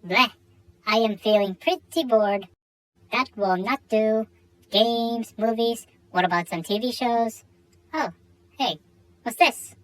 Bleh, I am feeling pretty bored. That will not do. Games, movies, what about some TV shows? Oh, hey, what's this?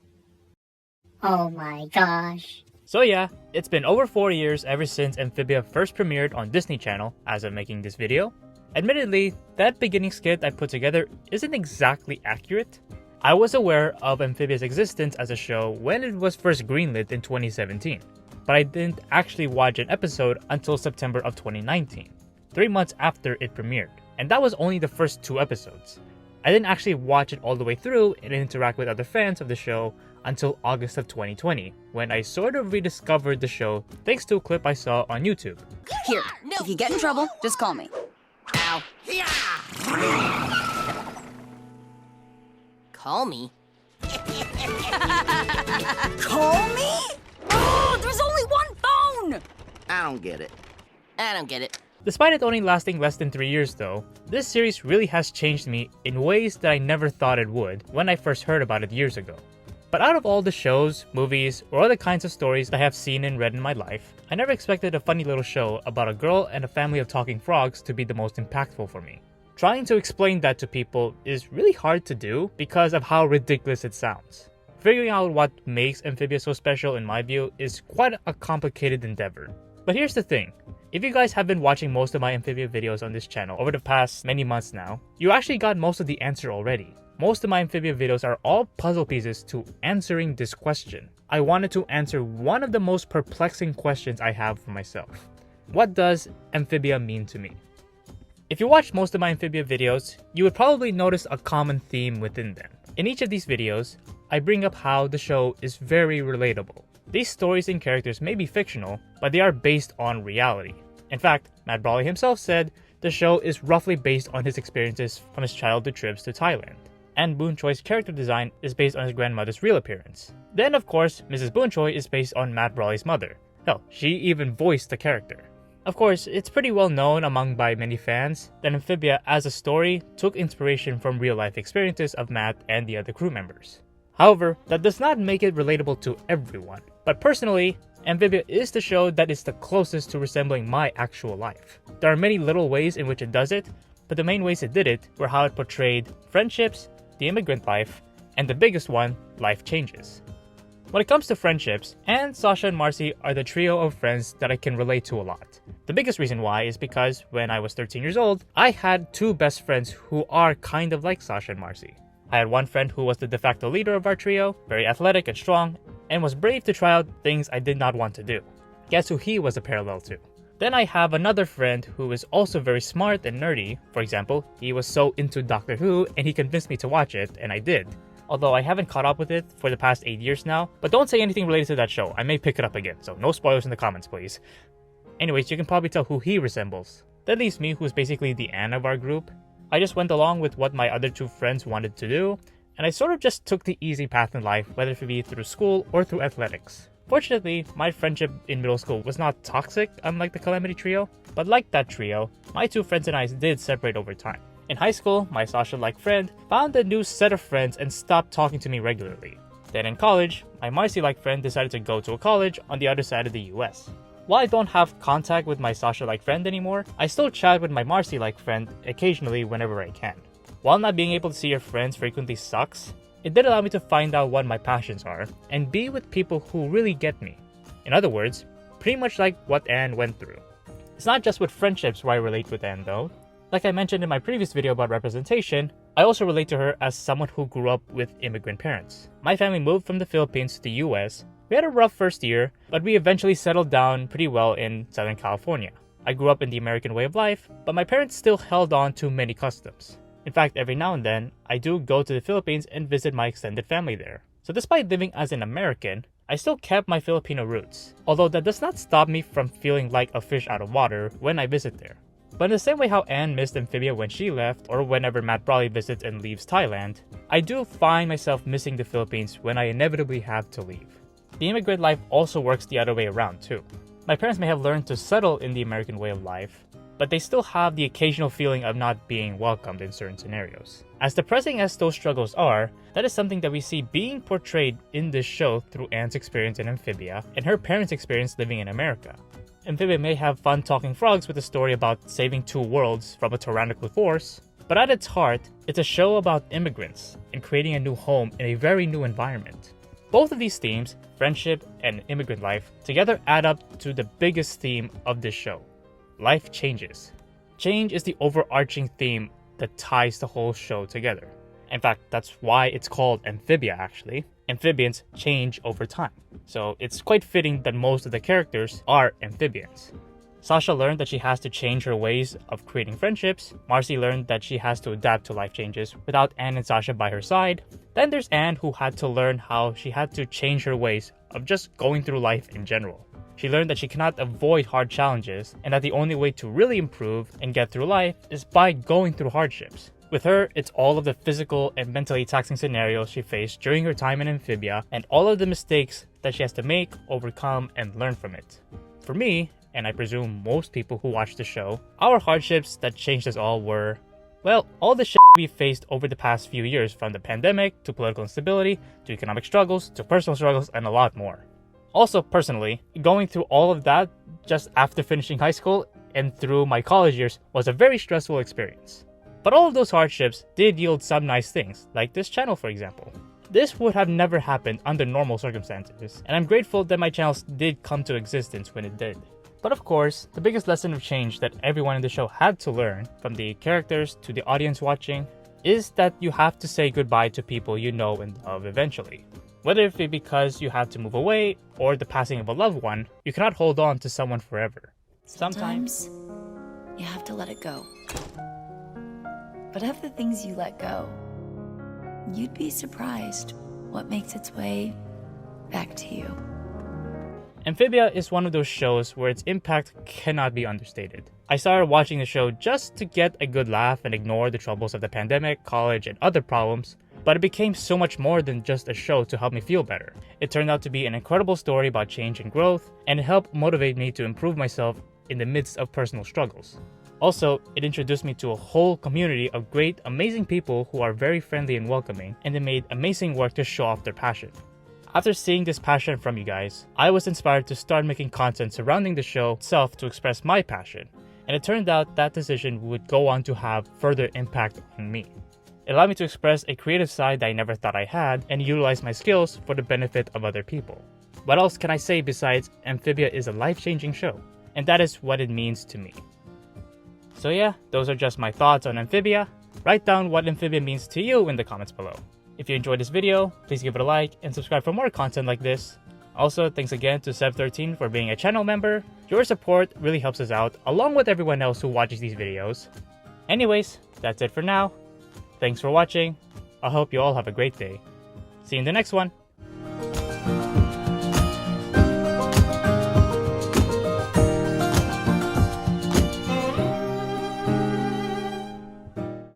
Oh my gosh. So yeah, it's been over 4 years ever since Amphibia first premiered on Disney Channel as of making this video. Admittedly, that beginning skit I put together isn't exactly accurate. I was aware of Amphibia's existence as a show when it was first greenlit in 2017, but I didn't actually watch an episode until September of 2019, 3 months after it premiered, and that was only the first 2 episodes. I didn't actually watch it all the way through and interact with other fans of the show until August of 2020, when I sort of rediscovered the show thanks to a clip I saw on YouTube. Here, if you get in trouble, just call me. Ow. Call me? Call me? Oh, there's only one phone! I don't get it. I don't get it. Despite it only lasting less than 3 years though, this series really has changed me in ways that I never thought it would when I first heard about it years ago. But out of all the shows, movies, or other kinds of stories that I have seen and read in my life, I never expected a funny little show about a girl and a family of talking frogs to be the most impactful for me. Trying to explain that to people is really hard to do because of how ridiculous it sounds. Figuring out what makes Amphibia so special in my view is quite a complicated endeavor. But here's the thing, if you guys have been watching most of my Amphibia videos on this channel over the past many months now, you actually got most of the answer already. Most of my Amphibia videos are all puzzle pieces to answering this question. I wanted to answer one of the most perplexing questions I have for myself. What does Amphibia mean to me? If you watched most of my Amphibia videos, you would probably notice a common theme within them. In each of these videos, I bring up how the show is very relatable. These stories and characters may be fictional, but they are based on reality. In fact, Matt Brawley himself said the show is roughly based on his experiences from his childhood trips to Thailand. And Boon Choi's character design is based on his grandmother's real appearance. Then of course, Mrs. Boon Choi is based on Matt Brawley's mother. Hell, she even voiced the character. Of course, it's pretty well known by many fans that Amphibia as a story took inspiration from real life experiences of Matt and the other crew members. However, that does not make it relatable to everyone. But personally, Amphibia is the show that is the closest to resembling my actual life. There are many little ways in which it does it, but the main ways it did it were how it portrayed friendships, the immigrant life, and the biggest one, life changes. When it comes to friendships, Anne, Sasha, and Marcy are the trio of friends that I can relate to a lot. The biggest reason why is because when I was 13 years old, I had 2 best friends who are kind of like Sasha and Marcy. I had one friend who was the de facto leader of our trio, very athletic and strong, and was brave to try out things I did not want to do. Guess who he was a parallel to? Then I have another friend who is also very smart and nerdy. For example, he was so into Doctor Who and he convinced me to watch it, and I did. Although I haven't caught up with it for the past 8 years now, but don't say anything related to that show, I may pick it up again, so no spoilers in the comments please. Anyways, you can probably tell who he resembles. That leaves me, who's basically the Anne of our group. I just went along with what my other 2 friends wanted to do, and I sort of just took the easy path in life, whether it be through school or through athletics. Fortunately, my friendship in middle school was not toxic, unlike the Calamity Trio, but like that trio, my 2 friends and I did separate over time. In high school, my Sasha-like friend found a new set of friends and stopped talking to me regularly. Then in college, my Marcy-like friend decided to go to a college on the other side of the US. While I don't have contact with my Sasha-like friend anymore, I still chat with my Marcy-like friend occasionally whenever I can. While not being able to see your friends frequently sucks, it did allow me to find out what my passions are and be with people who really get me. In other words, pretty much like what Anne went through. It's not just with friendships where I relate with Anne though. Like I mentioned in my previous video about representation, I also relate to her as someone who grew up with immigrant parents. My family moved from the Philippines to the US. We had a rough first year, but we eventually settled down pretty well in Southern California. I grew up in the American way of life, but my parents still held on to many customs. In fact, every now and then, I do go to the Philippines and visit my extended family there. So despite living as an American, I still kept my Filipino roots, although that does not stop me from feeling like a fish out of water when I visit there. But in the same way how Anne missed Amphibia when she left, or whenever Matt Brawley visits and leaves Thailand, I do find myself missing the Philippines when I inevitably have to leave. The immigrant life also works the other way around too. My parents may have learned to settle in the American way of life, but they still have the occasional feeling of not being welcomed in certain scenarios. As depressing as those struggles are, that is something that we see being portrayed in this show through Anne's experience in Amphibia and her parents' experience living in America. Amphibia may have fun talking frogs with a story about saving two worlds from a tyrannical force, but at its heart, it's a show about immigrants and creating a new home in a very new environment. Both of these themes, friendship and immigrant life, together add up to the biggest theme of this show: life changes. Change is the overarching theme that ties the whole show together. In fact, that's why it's called Amphibia actually. Amphibians change over time, so it's quite fitting that most of the characters are amphibians. Sasha learned that she has to change her ways of creating friendships. Marcy learned that she has to adapt to life changes without Anne and Sasha by her side. Then there's Anne, who had to learn how she had to change her ways of just going through life in general. She learned that she cannot avoid hard challenges and that the only way to really improve and get through life is by going through hardships. With her, it's all of the physical and mentally taxing scenarios she faced during her time in Amphibia and all of the mistakes that she has to make, overcome, and learn from it. For me, and I presume most people who watch the show, our hardships that changed us all were, well, all the shit we faced over the past few years, from the pandemic to political instability to economic struggles to personal struggles and a lot more. Also, personally, going through all of that just after finishing high school and through my college years was a very stressful experience. But all of those hardships did yield some nice things, like this channel for example. This would have never happened under normal circumstances, and I'm grateful that my channels did come to existence when it did. But of course, the biggest lesson of change that everyone in the show had to learn, from the characters to the audience watching, is that you have to say goodbye to people you know and love eventually. Whether it be because you have to move away or the passing of a loved one, you cannot hold on to someone forever. Sometimes you have to let it go. But of the things you let go, you'd be surprised what makes its way back to you. Amphibia is one of those shows where its impact cannot be understated. I started watching the show just to get a good laugh and ignore the troubles of the pandemic, college, and other problems, but it became so much more than just a show to help me feel better. It turned out to be an incredible story about change and growth, and it helped motivate me to improve myself in the midst of personal struggles. Also, it introduced me to a whole community of great, amazing people who are very friendly and welcoming, and they made amazing work to show off their passion. After seeing this passion from you guys, I was inspired to start making content surrounding the show itself to express my passion, and it turned out that decision would go on to have further impact on me. It allowed me to express a creative side that I never thought I had and utilize my skills for the benefit of other people. What else can I say besides Amphibia is a life-changing show? And that is what it means to me. So yeah, those are just my thoughts on Amphibia. Write down what Amphibia means to you in the comments below. If you enjoyed this video, please give it a like and subscribe for more content like this. Also, thanks again to Sev13 for being a channel member. Your support really helps us out, along with everyone else who watches these videos. Anyways, that's it for now. Thanks for watching. I hope you all have a great day. See you in the next one.